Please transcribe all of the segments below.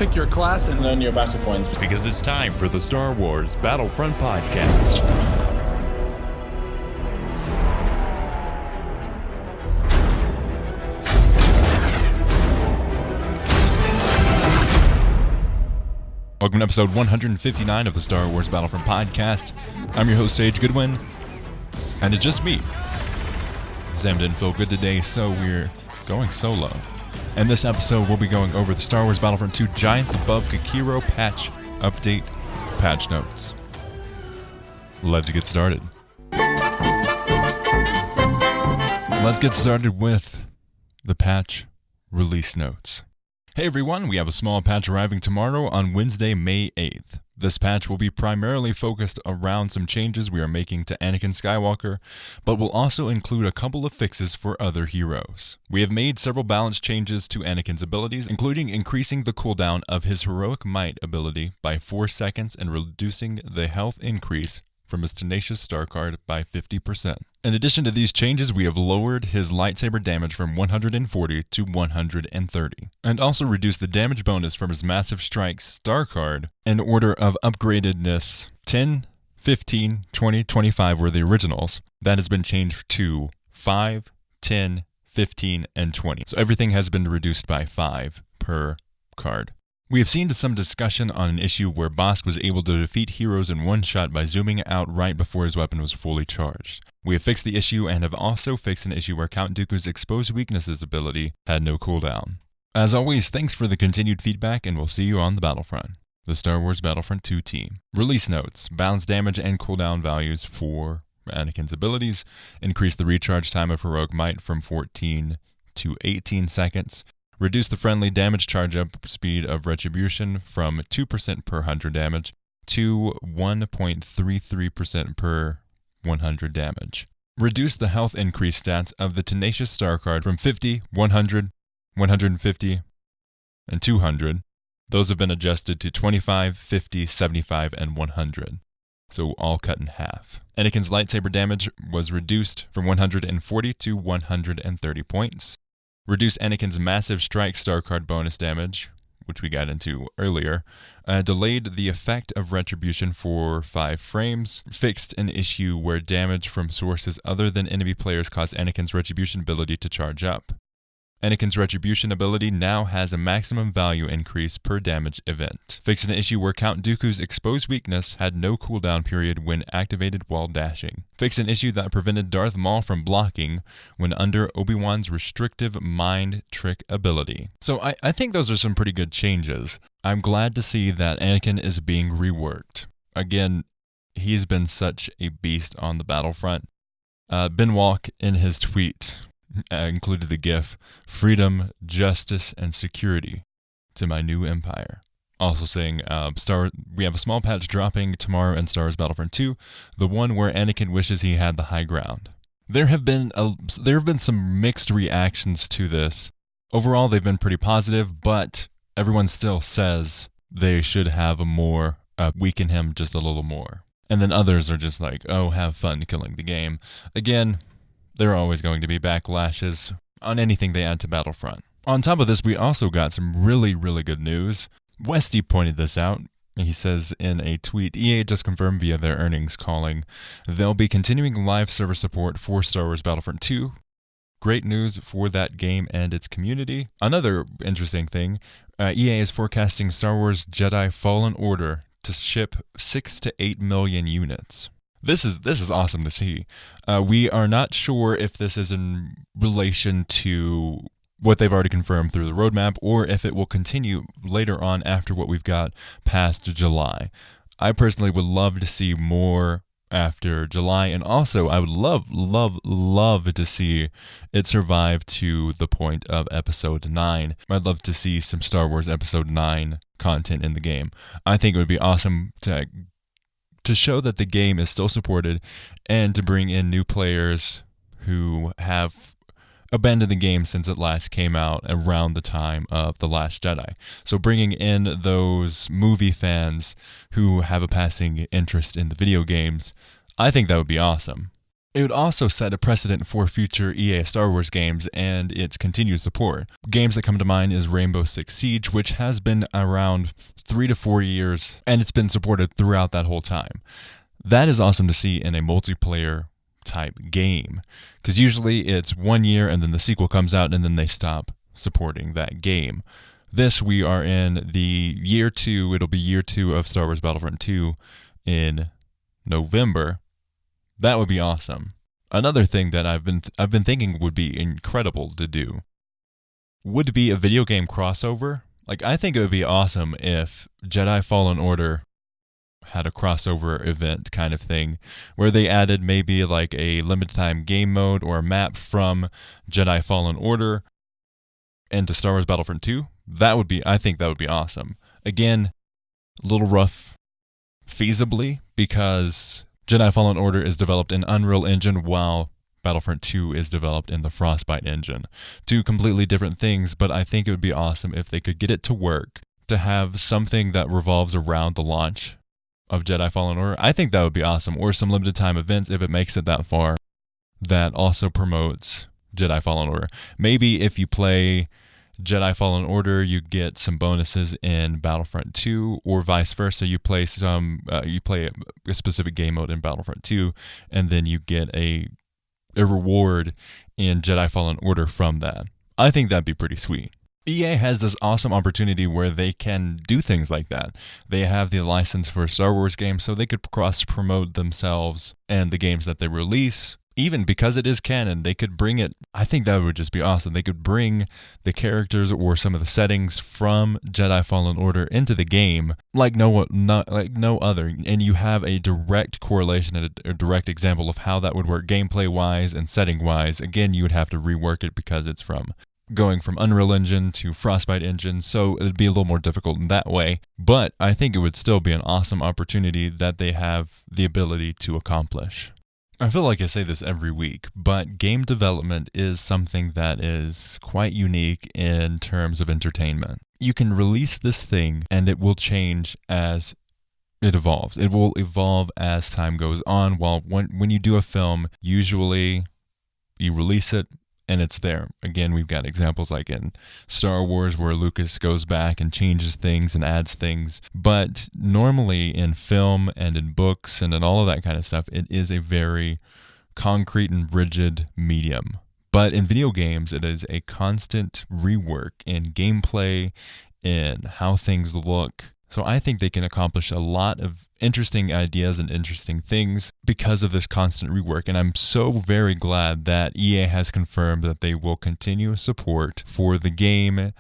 pick your class and earn your battle points. Because it's time for the Star Wars Battlefront Podcast. Welcome to episode 159 of the Star Wars Battlefront Podcast. I'm your host, Sage Goodwin, and it's just me. Sam didn't feel good today, so we're going solo. In this episode, we'll be going over the Star Wars Battlefront 2 Giants Above Kikiro patch update patch notes. Let's get started. Let's get started with the patch release notes. Hey everyone, we have a small patch arriving tomorrow on Wednesday, May 8th. This patch will be primarily focused around some changes we are making to Anakin Skywalker, but will also include a couple of fixes for other heroes. We have made several balance changes to Anakin's abilities, including increasing the cooldown of his Heroic Might ability by 4 seconds and reducing the health increase from his Tenacious Star card by 50%. In addition to these changes, we have lowered his lightsaber damage from 140 to 130, and also reduced the damage bonus from his Massive Strike Star card in order of upgradedness. 10, 15, 20, 25 were the originals. That has been changed to 5, 10, 15, and 20. So everything has been reduced by 5 per card. We have seen some discussion on an issue where Bosk was able to defeat heroes in one shot by zooming out right before his weapon was fully charged. We have fixed the issue and have also fixed an issue where Count Dooku's Exposed Weaknesses ability had no cooldown. As always, thanks for the continued feedback, and we'll see you on the battlefront. The Star Wars Battlefront 2 team. Release notes. Balance damage and cooldown values for Anakin's abilities. Increase the recharge time of Heroic Might from 14 to 18 seconds. Reduce the friendly damage charge-up speed of Retribution from 2% per 100 damage to 1.33% per 100 damage. Reduce the health increase stats of the Tenacious Star card from 50, 100, 150, and 200. Those have been adjusted to 25, 50, 75, and 100. So all cut in half. Anakin's lightsaber damage was reduced from 140 to 130 points. Reduce Anakin's Massive Strike Star card bonus damage, which we got into earlier. Delayed the effect of Retribution for 5 frames. Fixed an issue where damage from sources other than enemy players caused Anakin's Retribution ability to charge up. Anakin's Retribution ability now has a maximum value increase per damage event. Fixed an issue where Count Dooku's Exposed Weakness had no cooldown period when activated while dashing. Fixed an issue that prevented Darth Maul from blocking when under Obi-Wan's Restrictive Mind Trick ability. So I think those are some pretty good changes. I'm glad to see that Anakin is being reworked. Again, he's been such a beast on the battlefront. Ben Walk in his tweet included the GIF, "Freedom, Justice, and Security to my new empire." Also saying, we have a small patch dropping tomorrow in Star Wars Battlefront 2, the one where Anakin wishes he had the high ground. There have been some mixed reactions to this. Overall, they've been pretty positive, but everyone still says they should have weaken him just a little more. And then others are just like, oh, have fun killing the game. Again, there are always going to be backlashes on anything they add to Battlefront. On top of this, we also got some really, really good news. Westy pointed this out. He says in a tweet, EA just confirmed via their earnings calling, they'll be continuing live server support for Star Wars Battlefront 2. Great news for that game and its community. Another interesting thing, EA is forecasting Star Wars Jedi Fallen Order to ship 6 to 8 million units. This is awesome to see. We are not sure if this is in relation to what they've already confirmed through the roadmap, or if it will continue later on after what we've got past July. I personally would love to see more after July, and also I would love to see it survive to the point of Episode 9. I'd love to see some Star Wars Episode 9 content in the game. I think it would be awesome to show that the game is still supported and to bring in new players who have abandoned the game since it last came out around the time of The Last Jedi. So bringing in those movie fans who have a passing interest in the video games, I think that would be awesome. It would also set a precedent for future EA Star Wars games and its continued support. Games that come to mind is Rainbow Six Siege, which has been around 3 to 4 years, and it's been supported throughout that whole time. That is awesome to see in a multiplayer type game, because usually it's 1 year and then the sequel comes out and then they stop supporting that game. This, we are in the year 2, it'll be year 2 of Star Wars Battlefront 2 in November. That would be awesome. Another thing that I've been thinking would be incredible to do would be a video game crossover. Like, I think it would be awesome if Jedi Fallen Order had a crossover event kind of thing, where they added maybe like a limited time game mode or a map from Jedi Fallen Order into Star Wars Battlefront 2. I think that would be awesome. Again, a little rough feasibly, because Jedi Fallen Order is developed in Unreal Engine while Battlefront 2 is developed in the Frostbite engine. Two completely different things, but I think it would be awesome if they could get it to work, to have something that revolves around the launch of Jedi Fallen Order. I think that would be awesome. Or some limited time events, if it makes it that far, that also promotes Jedi Fallen Order. Maybe if you play Jedi Fallen Order, you get some bonuses in Battlefront 2, or vice versa. You play a specific game mode in Battlefront 2, and then you get a reward in Jedi Fallen Order from that. I think that'd be pretty sweet. EA has this awesome opportunity where they can do things like that. They have the license for Star Wars games, so they could cross-promote themselves and the games that they release. Even because it is canon, they could bring it. I think that would just be awesome. They could bring the characters or some of the settings from Jedi Fallen Order into the game like no other. And you have a direct correlation and a direct example of how that would work gameplay-wise and setting-wise. Again, you would have to rework it because it's going from Unreal Engine to Frostbite Engine, so it'd be a little more difficult in that way. But I think it would still be an awesome opportunity that they have the ability to accomplish. I feel like I say this every week, but game development is something that is quite unique in terms of entertainment. You can release this thing and it will change as it evolves. It will evolve as time goes on. While when you do a film, usually you release it and it's there. Again, we've got examples like in Star Wars where Lucas goes back and changes things and adds things. But normally in film and in books and in all of that kind of stuff, it is a very concrete and rigid medium. But in video games, it is a constant rework in gameplay, in how things look. So I think they can accomplish a lot of interesting ideas and interesting things because of this constant rework. And I'm so very glad that EA has confirmed that they will continue support for the game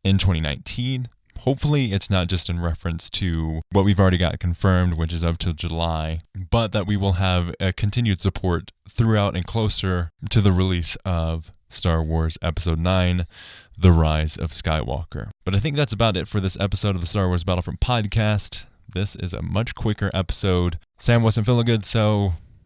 in 2019. Hopefully it's not just in reference to what we've already got confirmed, which is up till July, but that we will have a continued support throughout and closer to the release of Star Wars Episode 9, The Rise of Skywalker. But I think that's about it for this episode of the Star Wars Battlefront podcast. This is a much quicker episode. Sam wasn't feeling good,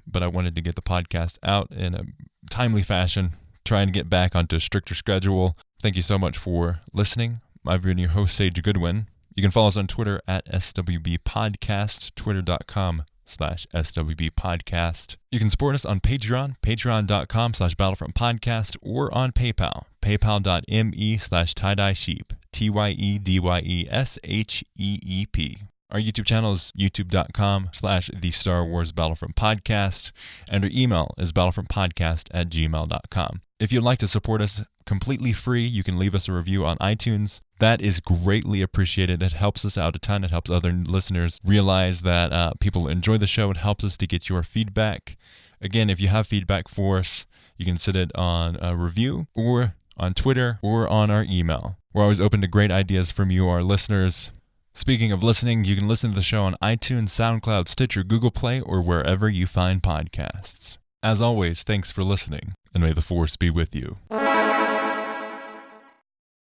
but I wanted to get the podcast out in a timely fashion, trying to get back onto a stricter schedule. Thank you so much for listening. I've been your host, Sage Goodwin. You can follow us on Twitter at SWB Podcast, twitter.com/SWB Podcast. You can support us on Patreon, patreon.com/Battlefront Podcast, or on PayPal, paypal.me/TieDyeSheep, TYEDYESHEEP. Our YouTube channel is youtube.com/The Star Wars Battlefront Podcast, and our email is battlefrontpodcast@gmail.com. If you'd like to support us completely free, you can leave us a review on iTunes. That is greatly appreciated. It helps us out a ton. It helps other listeners realize that people enjoy the show. It helps us to get your feedback. Again, if you have feedback for us, you can send it on a review or on Twitter or on our email. We're always open to great ideas from you, our listeners. Speaking of listening, you can listen to the show on iTunes, SoundCloud, Stitcher, Google Play, or wherever you find podcasts. As always, thanks for listening, and may the Force be with you.